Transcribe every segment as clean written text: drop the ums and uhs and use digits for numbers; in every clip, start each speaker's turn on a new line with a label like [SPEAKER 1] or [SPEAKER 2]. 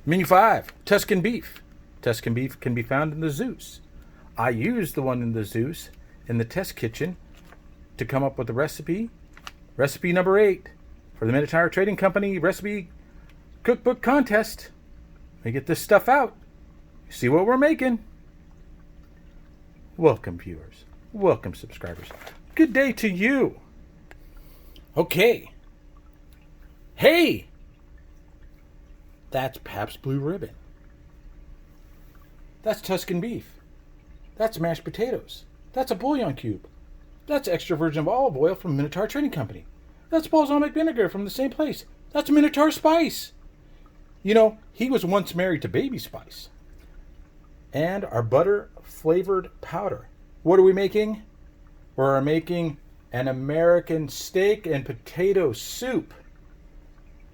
[SPEAKER 1] Menu 5, Tuscan beef. Tuscan beef can be found in the Zeus. I used the one in the Zeus in the test kitchen to come up with the recipe. Recipe number 8 for the Minotaur Trading Company recipe cookbook contest. Let me get this stuff out. See what we're making. Welcome, viewers. Welcome, subscribers. Good day to you. Okay. Hey! That's Pabst Blue Ribbon. That's Tuscan beef. That's mashed potatoes. That's a bouillon cube. That's extra virgin olive oil from Minotaur Trading Company. That's balsamic vinegar from the same place. That's Minotaur spice. You know, he was once married to Baby Spice. And our butter flavored powder. What are we making? We're making an American steak and potato soup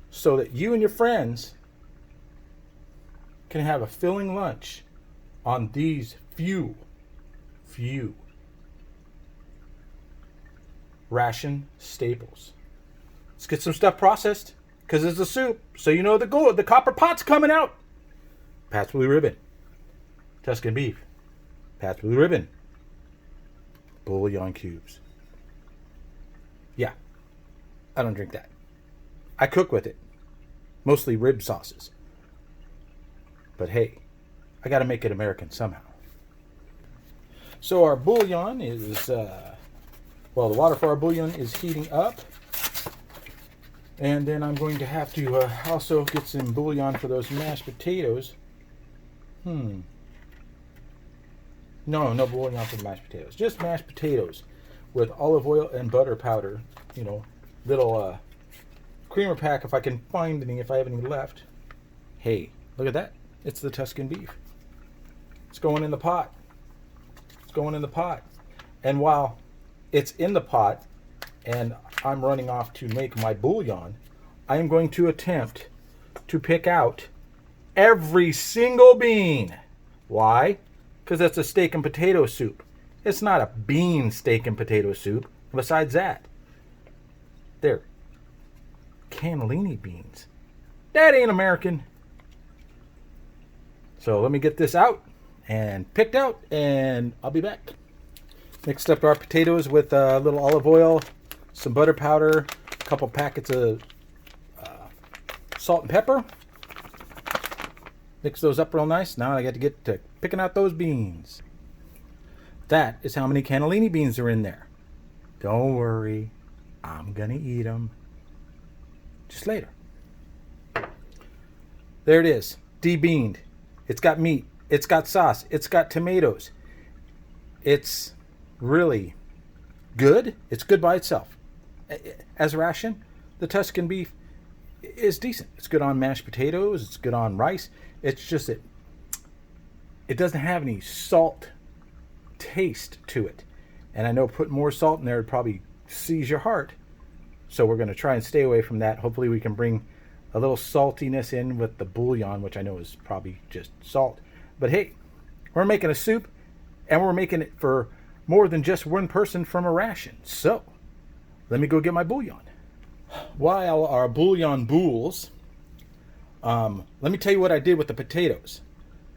[SPEAKER 1] so that you and your friends can have a filling lunch on these few ration staples. Let's get some stuff processed because it's a soup, so you know the copper pot's coming out. Pabst Blue Ribbon, Tuscan beef, Pabst Blue Ribbon, bouillon cubes. Yeah, I don't drink that. I cook with it, mostly rib sauces. But hey, I got to make it American somehow. So our bouillon is, the water for our bouillon is heating up. And then I'm going to have to also get some bouillon for those mashed potatoes. No bouillon for the mashed potatoes. Just mashed potatoes with olive oil and butter powder. You know, little creamer pack if I can find any, if I have any left. Hey, look at that. It's the Tuscan beef. It's going in the pot. It's going in the pot. And while it's in the pot and I'm running off to make my bouillon, I am going to attempt to pick out every single bean. Why? Because that's a steak and potato soup. It's not a bean steak and potato soup. Besides that, they're cannellini beans. That ain't American. So let me get this out and picked out, and I'll be back. Mixed up our potatoes with a little olive oil, some butter powder, a couple packets of salt and pepper. Mix those up real nice. Now I got to get to picking out those beans. That is how many cannellini beans are in there. Don't worry, I'm gonna eat them just later. There it is, de-beaned. It's got meat, it's got sauce, it's got tomatoes. It's really good. It's good by itself. As a ration, the Tuscan beef is decent. It's good on mashed potatoes, it's good on rice. It's just that it doesn't have any salt taste to it. And I know putting more salt in there would probably seize your heart. So we're going to try and stay away from that. Hopefully we can bring a little saltiness in with the bouillon, which I know is probably just salt. But hey, we're making a soup, and we're making it for more than just one person from a ration. So let me go get my bouillon. While our bouillon boules, let me tell you what I did with the potatoes.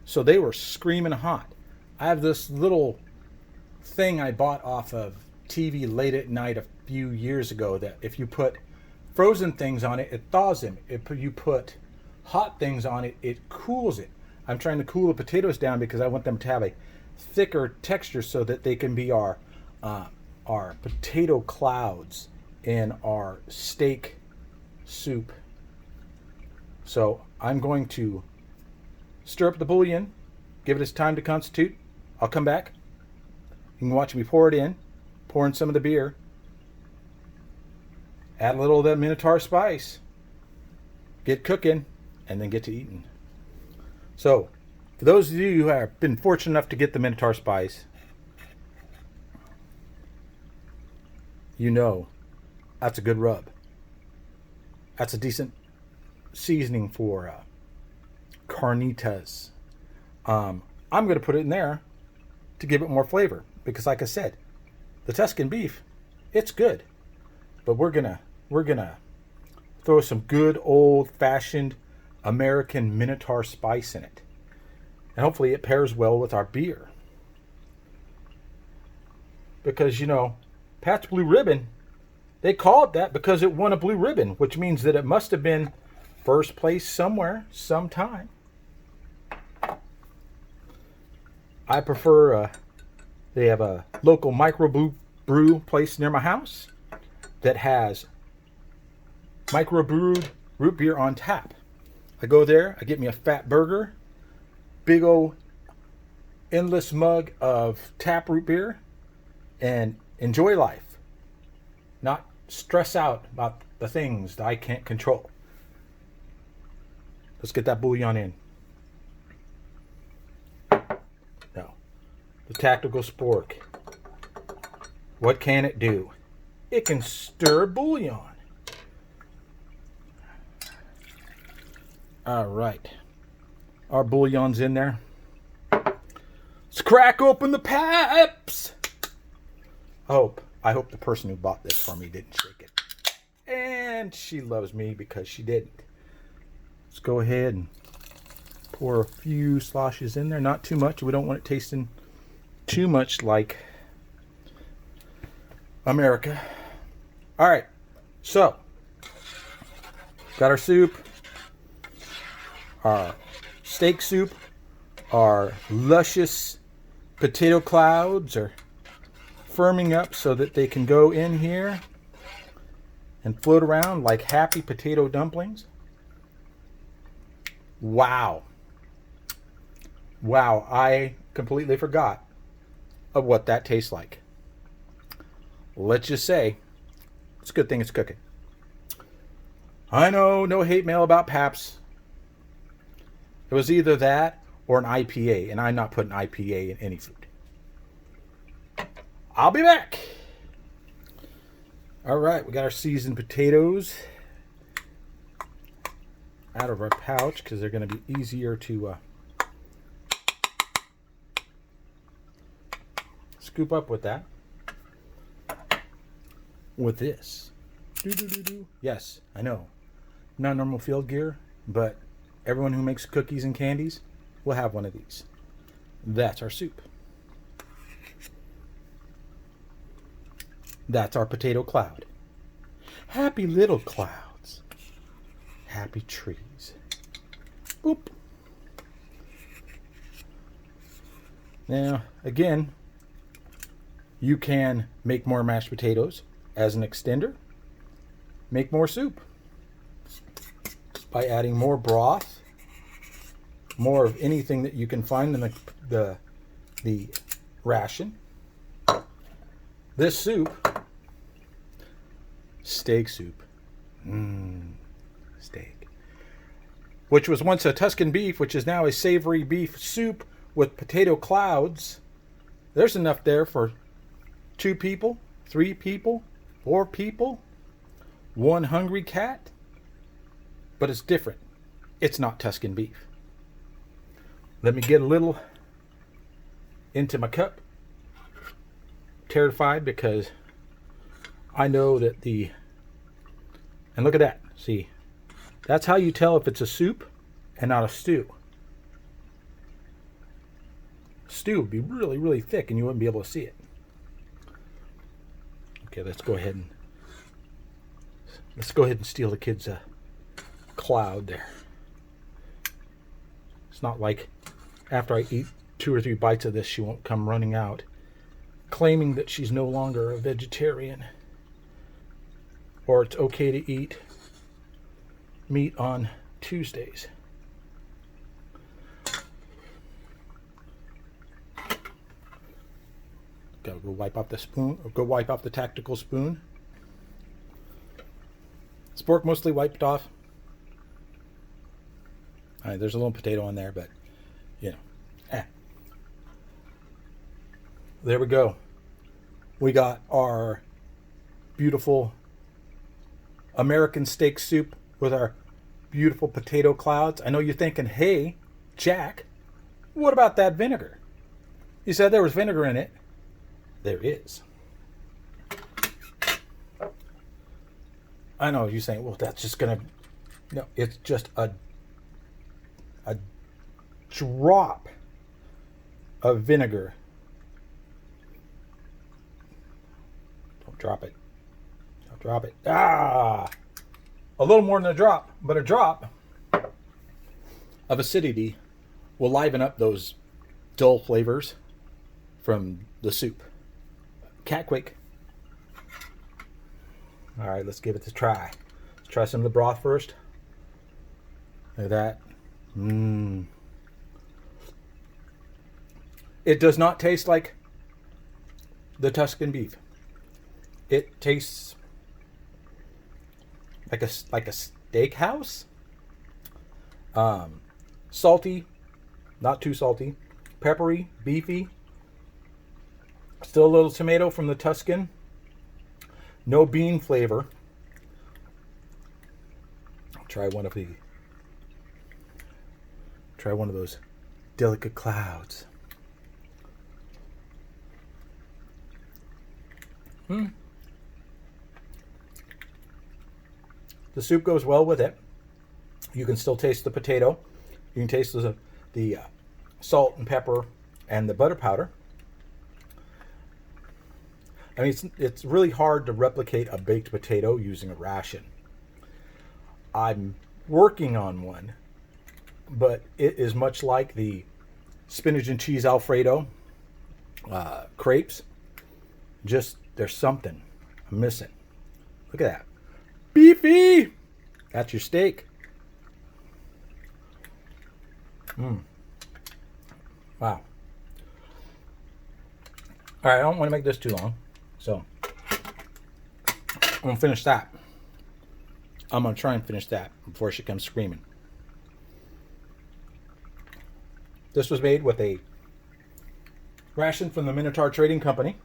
[SPEAKER 1] So they were screaming hot. I have this little thing I bought off of TV late at night a few years ago that if you put frozen things on it, it thaws them. If you put hot things on it, it cools it. I'm trying to cool the potatoes down because I want them to have a thicker texture so that they can be our potato clouds in our steak soup. So I'm going to stir up the bouillon, give it its time to constitute. I'll come back. You can watch me pour it in, pour in some of the beer, add a little of that Minotaur spice, get cooking, and then get to eating. So, for those of you who have been fortunate enough to get the Minotaur spice, you know that's a good rub. That's a decent seasoning for carnitas. I'm going to put it in there to give it more flavor because, like I said, the Tuscan beef, it's good, but we're gonna throw some good old-fashioned American Minotaur spice in it. And hopefully it pairs well with our beer. Because, you know, Pat's Blue Ribbon, they call it that because it won a blue ribbon, which means that it must have been first place somewhere, sometime. I prefer, they have a local microbrew place near my house that has microbrewed root beer on tap. I go there, I get me a fat burger, big old endless mug of tap root beer, and enjoy life. Not stress out about the things that I can't control. Let's get that bouillon in. Now, the tactical spork. What can it do? It can stir bouillon. All right. Our bouillon's in there. Let's crack open the Pabst. I hope the person who bought this for me didn't shake it. And she loves me because she didn't. Let's go ahead and pour a few sloshes in there. Not too much. We don't want it tasting too much like America. All right. So, got our soup, our steak soup, our luscious potato clouds are firming up so that they can go in here and float around like happy potato dumplings. Wow. Wow, I completely forgot of what that tastes like. Let's just say, it's a good thing it's cooking. I know, no hate mail about Pabst. It was either that or an IPA, and I'm not putting IPA in any food. I'll be back. All right, we got our seasoned potatoes out of our pouch because they're going to be easier to scoop up with that. With this. Yes, I know. Not normal field gear, but everyone who makes cookies and candies will have one of these. That's our soup. That's our potato cloud. Happy little clouds. Happy trees. Boop. Now, again, you can make more mashed potatoes as an extender. Make more soup by adding more broth, more of anything that you can find in the ration. This soup, steak soup, steak, which was once a Tuscan beef, which is now a savory beef soup with potato clouds. There's enough there for 2 people, 3 people, 4 people, 1 hungry cat, but it's different. It's not Tuscan beef. Let me get a little into my cup. Terrified because I know that and look at that. See, that's how you tell if it's a soup and not a stew. Stew would be really, really thick and you wouldn't be able to see it. Okay, let's go ahead and steal the kids' cloud there. It's not like after I eat 2 or 3 bites of this, she won't come running out claiming that she's no longer a vegetarian or it's okay to eat meat on Tuesdays. Gotta go wipe off the spoon, or go wipe off the tactical spoon. Spork mostly wiped off. All right, there's a little potato on there, but you know, There we go. We got our beautiful American steak soup with our beautiful potato clouds. I know you're thinking, hey, Jack, what about that vinegar? You said there was vinegar in it. There is. I know you're saying, well, that's just going to... No, it's just a drop of vinegar. Don't drop it. Don't drop it. Ah! A little more than a drop, but a drop of acidity will liven up those dull flavors from the soup. Cat quake. All right, let's give it a try. Let's try some of the broth first. Look at that. It does not taste like the Tuscan beef. It tastes like a steakhouse. Salty, not too salty. Peppery, beefy. Still a little tomato from the Tuscan. No bean flavor. I'll try one of those delicate clouds. The soup goes well with it. You can still taste the potato. You can taste the salt and pepper and the butter powder. I mean, it's really hard to replicate a baked potato using a ration. I'm working on one, but it is much like the spinach and cheese Alfredo crepes. Just, there's something I'm missing. Look at that. Beefy! That's your steak. Wow. All right, I don't want to make this too long. So, I'm going to finish that. I'm going to try and finish that before she comes screaming. This was made with a ration from the Minotaur Trading Company.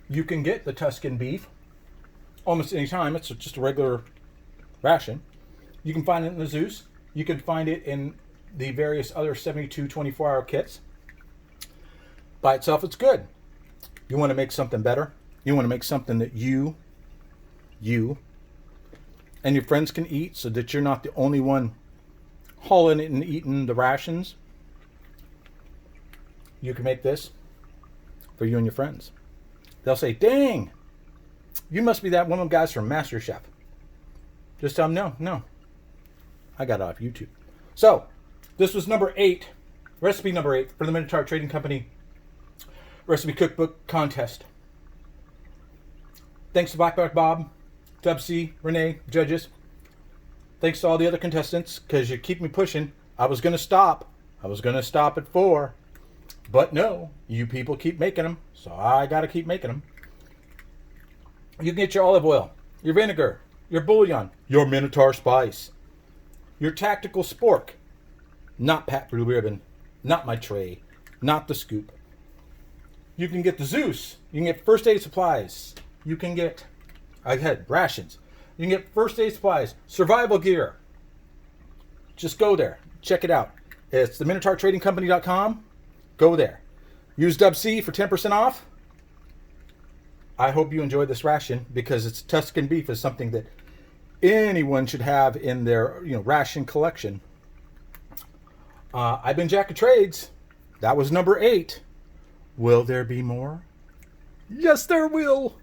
[SPEAKER 1] You can get the Tuscan beef almost any time. It's just a regular ration. You can find it in the Zeus. You can find it in the various other 72 24-hour kits. By itself, it's good. You want to make something better. You want to make something that you and your friends can eat, so that you're not the only one hauling it and eating the rations. You can make this for you and your friends. They'll say, dang, you must be that one of them guys from MasterChef. Just tell them, no. I got it off YouTube. So, this was recipe number 8 for the Minotaur Trading Company Recipe Cookbook Contest. Thanks to Blackback Bob, Dub C, Renee, judges. Thanks to all the other contestants, because you keep me pushing. I was going to stop. At 4. But no, you people keep making them, so I got to keep making them. You can get your olive oil, your vinegar, your bouillon, your Minotaur spice, your tactical spork, not Pat Blue Ribbon, not my tray, not the scoop. You can get the Zeus. You can get first aid supplies. You can get, rations. You can get first aid supplies, survival gear. Just go there. Check it out. It's the MinotaurTradingCompany.com. Go there. Use Dub C for 10% off. I hope you enjoyed this ration, because it's Tuscan beef is something that anyone should have in their ration collection. I've been Jack of Trades. That was number 8. Will there be more? Yes, there will.